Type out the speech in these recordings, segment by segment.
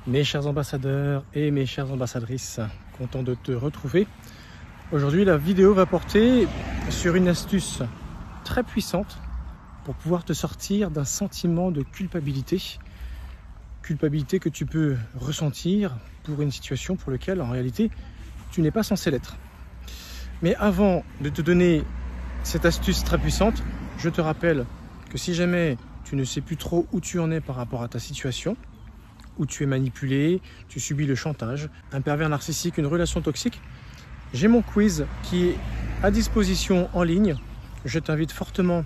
Mes chers ambassadeurs et mes chères ambassadrices, content de te retrouver. Aujourd'hui, la vidéo va porter sur une astuce très puissante pour pouvoir te sortir d'un sentiment de culpabilité. Culpabilité que tu peux ressentir pour une situation pour laquelle, en réalité, tu n'es pas censé l'être. Mais avant de te donner cette astuce très puissante, je te rappelle que si jamais tu ne sais plus trop où tu en es par rapport à ta situation, où tu es manipulé, tu subis le chantage, un pervers narcissique, une relation toxique, j'ai mon quiz qui est à disposition en ligne. Je t'invite fortement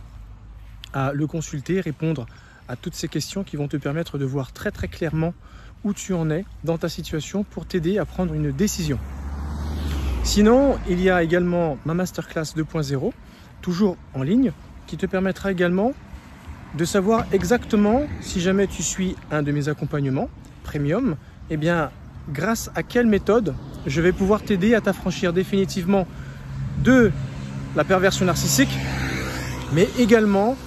à le consulter, répondre à toutes ces questions qui vont te permettre de voir très clairement où tu en es dans ta situation pour t'aider à prendre une décision. Sinon, il y a également ma masterclass 2.0, toujours en ligne, qui te permettra également de savoir exactement si jamais tu suis un de mes accompagnements premium, eh bien grâce à quelle méthode je vais pouvoir t'aider à t'affranchir définitivement de la perversion narcissique, mais également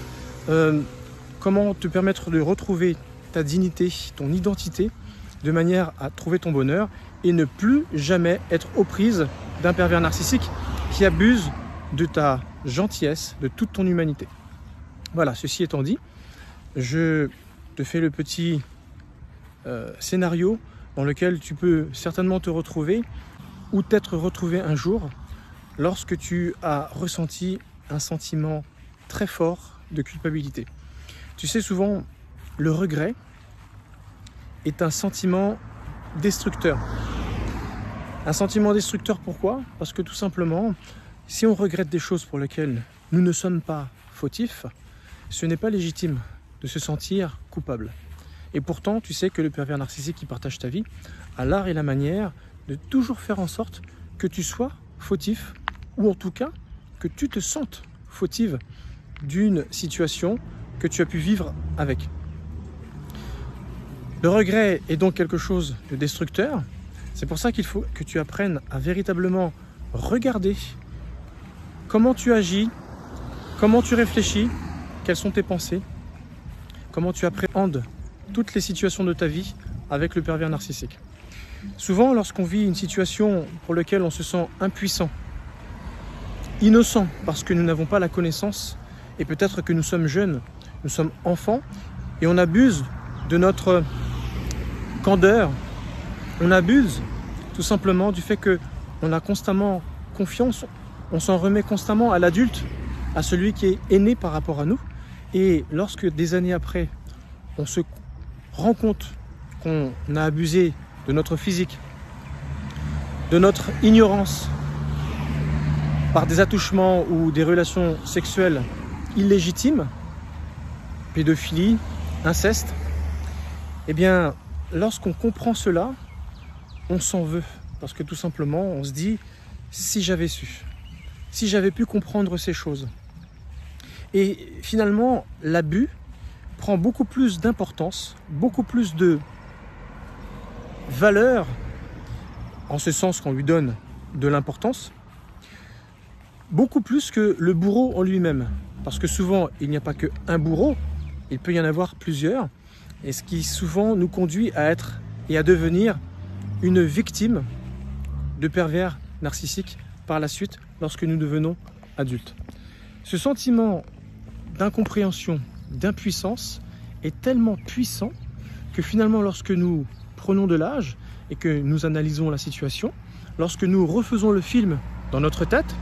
comment te permettre de retrouver ta dignité, ton identité, de manière à trouver ton bonheur et ne plus jamais être aux prises d'un pervers narcissique qui abuse de ta gentillesse, de toute ton humanité. Voilà, ceci étant dit, je te fais le petit scénario dans lequel tu peux certainement te retrouver ou t'être retrouvé un jour lorsque tu as ressenti un sentiment très fort de culpabilité. Tu sais, souvent, le regret est un sentiment destructeur. Un sentiment destructeur, pourquoi? Parce que tout simplement, si on regrette des choses pour lesquelles nous ne sommes pas fautifs, ce n'est pas légitime de se sentir coupable. Et pourtant, tu sais que le pervers narcissique qui partage ta vie a l'art et la manière de toujours faire en sorte que tu sois fautif, ou en tout cas, que tu te sentes fautive d'une situation que tu as pu vivre avec. Le regret est donc quelque chose de destructeur. C'est pour ça qu'il faut que tu apprennes à véritablement regarder comment tu agis, comment tu réfléchis, quelles sont tes pensées, comment tu appréhendes toutes les situations de ta vie avec le pervers narcissique. Souvent, lorsqu'on vit une situation pour laquelle on se sent impuissant, innocent parce que nous n'avons pas la connaissance et peut-être que nous sommes jeunes, nous sommes enfants et on abuse de notre candeur, on abuse tout simplement du fait qu'on a constamment confiance, on s'en remet constamment à l'adulte, à celui qui est aîné par rapport à nous. Et lorsque des années après, on se rend compte qu'on a abusé de notre physique, de notre ignorance, par des attouchements ou des relations sexuelles illégitimes, pédophilie, inceste, eh bien, lorsqu'on comprend cela, on s'en veut. Parce que tout simplement, on se dit, si j'avais su, si j'avais pu comprendre ces choses. Et finalement, l'abus prend beaucoup plus d'importance, beaucoup plus de valeur, en ce sens qu'on lui donne de l'importance, beaucoup plus que le bourreau en lui-même. Parce que souvent, il n'y a pas qu'un bourreau, il peut y en avoir plusieurs, et ce qui souvent nous conduit à être et à devenir une victime de pervers narcissiques par la suite lorsque nous devenons adultes. Ce sentiment d'incompréhension, d'impuissance est tellement puissant que finalement lorsque nous prenons de l'âge et que nous analysons la situation, lorsque nous refaisons le film dans notre tête,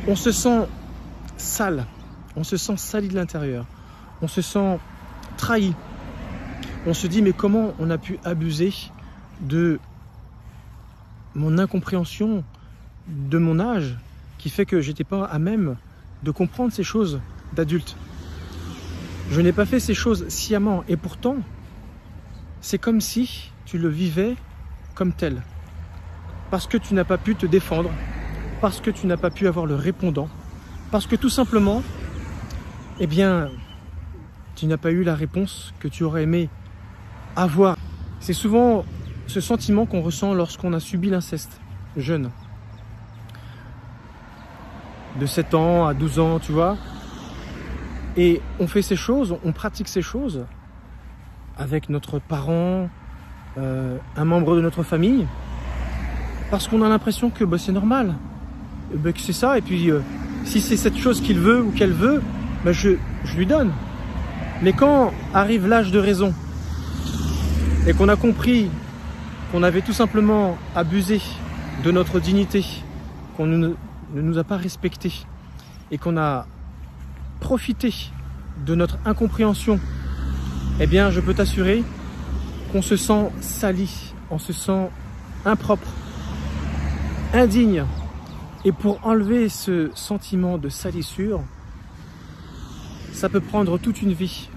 on se sent sale, on se sent sali de l'intérieur, on se sent trahi. On se dit mais comment on a pu abuser de mon incompréhension, de mon âge, qui fait que j'étais pas à même de comprendre ces choses d'adulte. Je n'ai pas fait ces choses sciemment et pourtant, c'est comme si tu le vivais comme tel. Parce que tu n'as pas pu te défendre, parce que tu n'as pas pu avoir le répondant, parce que tout simplement, eh bien, tu n'as pas eu la réponse que tu aurais aimé avoir. C'est souvent ce sentiment qu'on ressent lorsqu'on a subi l'inceste, jeune. De 7 ans à 12 ans, tu vois. Et on fait ces choses, on pratique ces choses avec notre parent, un membre de notre famille, parce qu'on a l'impression que c'est normal, que c'est ça, et puis si c'est cette chose qu'il veut ou qu'elle veut, je lui donne. Mais quand arrive l'âge de raison, et qu'on a compris qu'on avait tout simplement abusé de notre dignité, qu'on ne nous a pas respecté, et qu'on a profité de notre incompréhension, eh bien je peux t'assurer qu'on se sent sali, on se sent impropre, indigne. Et pour enlever ce sentiment de salissure, ça peut prendre toute une vie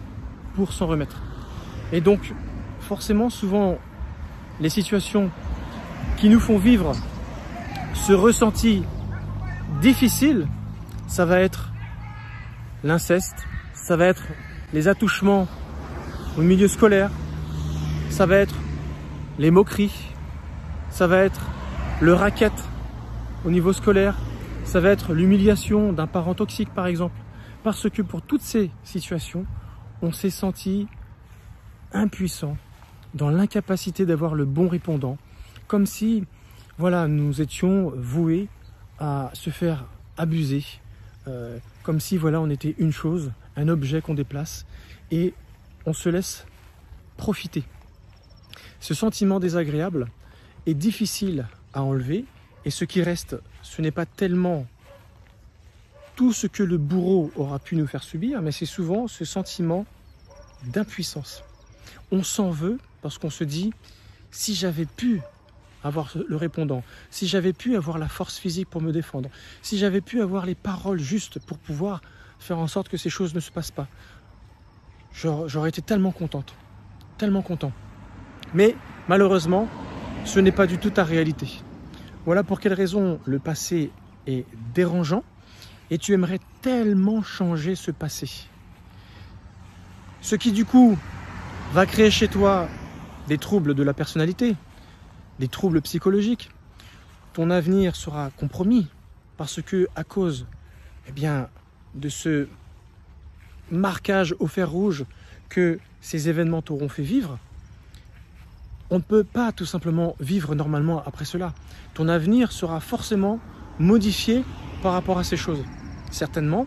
pour s'en remettre. Et donc, forcément, souvent, les situations qui nous font vivre ce ressenti difficile, ça va être l'inceste, ça va être les attouchements au milieu scolaire, ça va être les moqueries, ça va être le racket au niveau scolaire, ça va être l'humiliation d'un parent toxique par exemple. Parce que pour toutes ces situations, on s'est senti impuissant, dans l'incapacité d'avoir le bon répondant, comme si voilà, nous étions voués à se faire abuser, comme si voilà, on était une chose, un objet qu'on déplace, et on se laisse profiter. Ce sentiment désagréable est difficile à enlever, et ce qui reste, ce n'est pas tellement tout ce que le bourreau aura pu nous faire subir, mais c'est souvent ce sentiment d'impuissance. On s'en veut parce qu'on se dit, si j'avais pu avoir le répondant, si j'avais pu avoir la force physique pour me défendre, si j'avais pu avoir les paroles justes pour pouvoir faire en sorte que ces choses ne se passent pas, j'aurais été tellement contente, tellement content. Mais malheureusement, ce n'est pas du tout ta réalité. Voilà pour quelle raison le passé est dérangeant et tu aimerais tellement changer ce passé. Ce qui du coup va créer chez toi des troubles de la personnalité, des troubles psychologiques. Ton avenir sera compromis parce que à cause de ce marquage au fer rouge que ces événements t'auront fait vivre, on ne peut pas tout simplement vivre normalement après cela. Ton avenir sera forcément modifié par rapport à ces choses. Certainement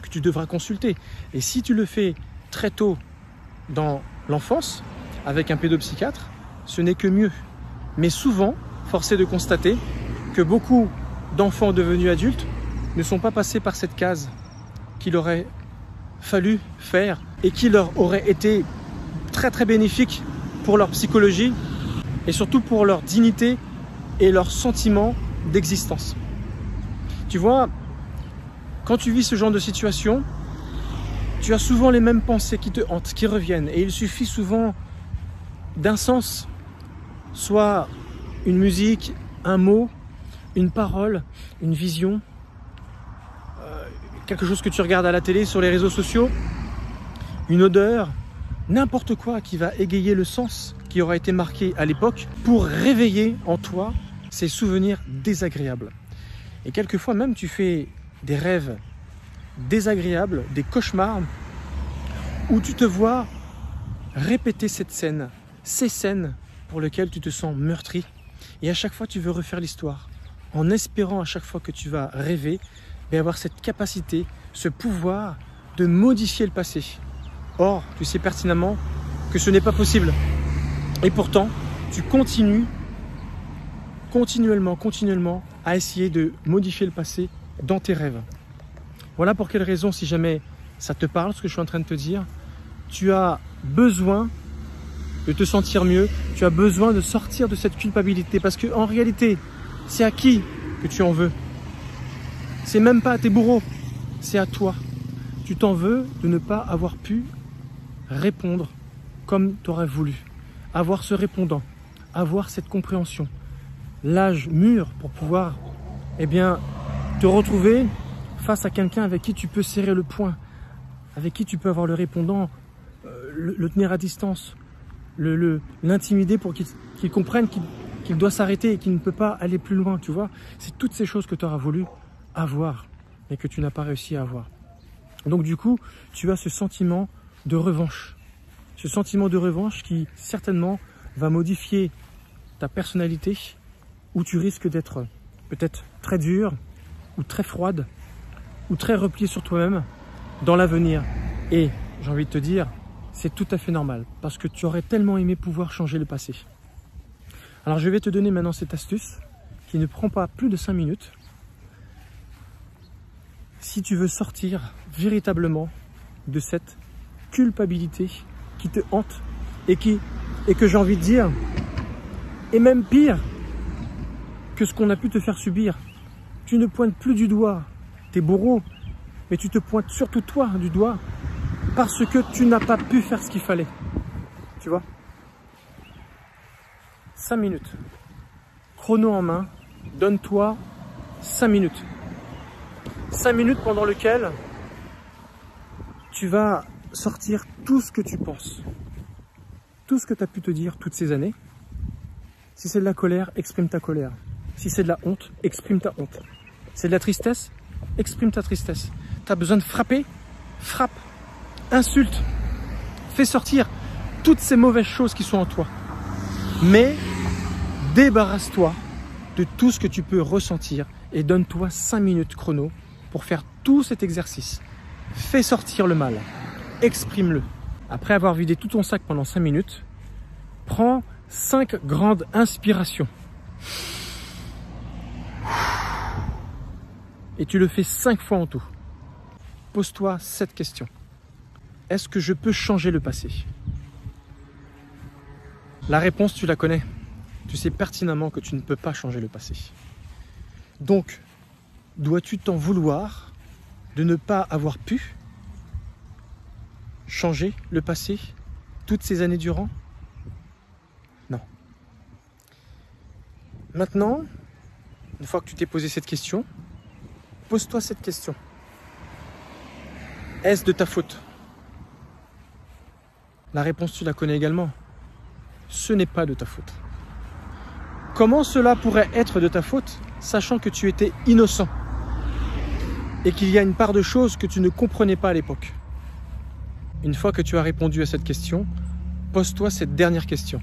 que tu devras consulter. Et si tu le fais très tôt dans l'enfance, avec un pédopsychiatre, ce n'est que mieux. Mais souvent, force est de constater que beaucoup d'enfants devenus adultes ne sont pas passés par cette case qu'il aurait fallu faire et qui leur aurait été très très bénéfique pour leur psychologie et surtout pour leur dignité et leur sentiment d'existence. Tu vois, quand tu vis ce genre de situation, tu as souvent les mêmes pensées qui te hantent, qui reviennent. Et il suffit souvent d'un sens, soit une musique, un mot, une parole, une vision, quelque chose que tu regardes à la télé, sur les réseaux sociaux, une odeur, n'importe quoi qui va égayer le sens qui aura été marqué à l'époque pour réveiller en toi ces souvenirs désagréables. Et quelquefois même tu fais des rêves désagréables, des cauchemars où tu te vois répéter cette scène, ces scènes pour lesquelles tu te sens meurtri. Et à chaque fois tu veux refaire l'histoire en espérant à chaque fois que tu vas rêver et avoir cette capacité, ce pouvoir de modifier le passé. Or, tu sais pertinemment que ce n'est pas possible. Et pourtant, tu continues continuellement à essayer de modifier le passé dans tes rêves. Voilà pour quelle raison, si jamais ça te parle, ce que je suis en train de te dire, tu as besoin de te sentir mieux, tu as besoin de sortir de cette culpabilité. Parce qu'en réalité, c'est à qui que tu en veux? C'est même pas à tes bourreaux, c'est à toi. Tu t'en veux de ne pas avoir pu répondre comme tu aurais voulu. Avoir ce répondant, avoir cette compréhension. L'âge mûr pour pouvoir te retrouver face à quelqu'un avec qui tu peux serrer le poing, avec qui tu peux avoir le répondant, le tenir à distance, l'intimider pour qu'il comprenne qu'il doit s'arrêter et qu'il ne peut pas aller plus loin, tu vois. C'est toutes ces choses que tu auras voulu avoir et que tu n'as pas réussi à avoir. Donc du coup, tu as ce sentiment de revanche. Ce sentiment de revanche qui certainement va modifier ta personnalité, où tu risques d'être peut-être très dur, ou très froide, ou très replié sur toi-même dans l'avenir. Et j'ai envie de te dire, c'est tout à fait normal, parce que tu aurais tellement aimé pouvoir changer le passé. Alors je vais te donner maintenant cette astuce, qui ne prend pas plus de 5 minutes. Si tu veux sortir véritablement de cette culpabilité qui te hante et que j'ai envie de dire est même pire que ce qu'on a pu te faire subir. Tu ne pointes plus du doigt tes bourreaux, mais tu te pointes surtout toi du doigt parce que tu n'as pas pu faire ce qu'il fallait. Tu vois? 5 minutes. Chrono en main, donne-toi 5 minutes. 5 minutes pendant lesquelles tu vas sortir tout ce que tu penses. Tout ce que tu as pu te dire toutes ces années. Si c'est de la colère, exprime ta colère. Si c'est de la honte, exprime ta honte. C'est de la tristesse, exprime ta tristesse. Tu as besoin de frapper, frappe, insulte. Fais sortir toutes ces mauvaises choses qui sont en toi. Mais débarrasse-toi de tout ce que tu peux ressentir et donne-toi 5 minutes chrono pour faire tout cet exercice. Fais sortir le mal, exprime-le. Après avoir vidé tout ton sac pendant 5 minutes, prends 5 grandes inspirations. Et tu le fais 5 fois en tout. Pose-toi cette question. Est-ce que je peux changer le passé? La réponse, tu la connais. Tu sais pertinemment que tu ne peux pas changer le passé. Donc, dois-tu t'en vouloir de ne pas avoir pu changer le passé toutes ces années durant? Non. Maintenant, une fois que tu t'es posé cette question, pose-toi cette question. Est-ce de ta faute? La réponse, tu la connais également. Ce n'est pas de ta faute. Comment cela pourrait être de ta faute, sachant que tu étais innocent et qu'il y a une part de choses que tu ne comprenais pas à l'époque? Une fois que tu as répondu à cette question, pose-toi cette dernière question.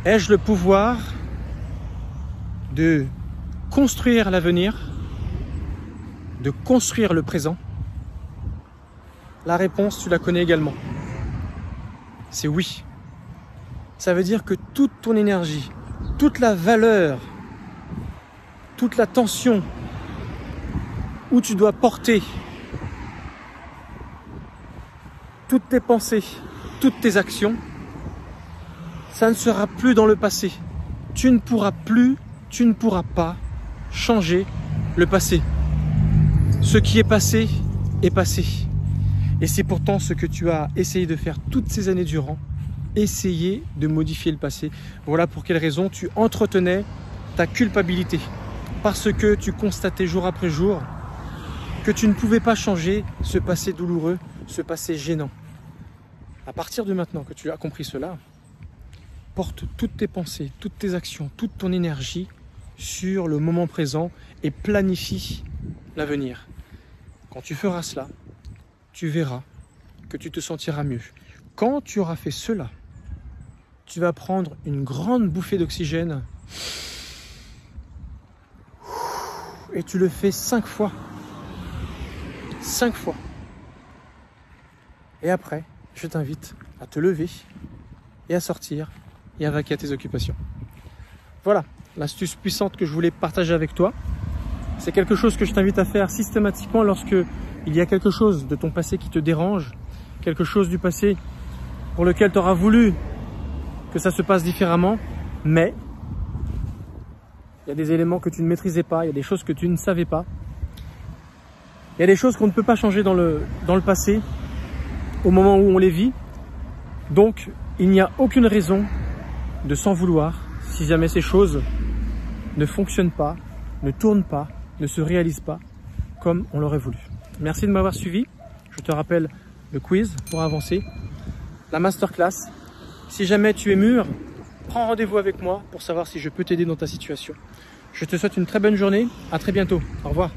Ai-je le pouvoir de construire l'avenir, de construire le présent? La réponse, tu la connais également. C'est oui. Ça veut dire que toute ton énergie, toute la valeur, toute la tension où tu dois porter toutes tes pensées, toutes tes actions, ça ne sera plus dans le passé. Tu ne pourras pas changer le passé. Ce qui est passé est passé. Et c'est pourtant ce que tu as essayé de faire toutes ces années durant, essayer de modifier le passé. Voilà pour quelle raison tu entretenais ta culpabilité. Parce que tu constatais jour après jour que tu ne pouvais pas changer ce passé douloureux, ce passé gênant. À partir de maintenant que tu as compris cela, porte toutes tes pensées, toutes tes actions, toute ton énergie sur le moment présent et planifie l'avenir. Quand tu feras cela, tu verras que tu te sentiras mieux. Quand tu auras fait cela, tu vas prendre une grande bouffée d'oxygène et tu le fais 5 fois. 5 fois. Et après, je t'invite à te lever et à sortir et à vaquer à tes occupations. Voilà l'astuce puissante que je voulais partager avec toi. C'est quelque chose que je t'invite à faire systématiquement lorsque il y a quelque chose de ton passé qui te dérange, quelque chose du passé pour lequel tu auras voulu que ça se passe différemment, mais il y a des éléments que tu ne maîtrisais pas, il y a des choses que tu ne savais pas, il y a des choses qu'on ne peut pas changer dans le passé au moment où on les vit. Donc, il n'y a aucune raison de s'en vouloir si jamais ces choses ne fonctionnent pas, ne tournent pas, ne se réalisent pas comme on l'aurait voulu. Merci de m'avoir suivi. Je te rappelle le quiz pour avancer, la masterclass. Si jamais tu es mûr, prends rendez-vous avec moi pour savoir si je peux t'aider dans ta situation. Je te souhaite une très bonne journée. À très bientôt. Au revoir.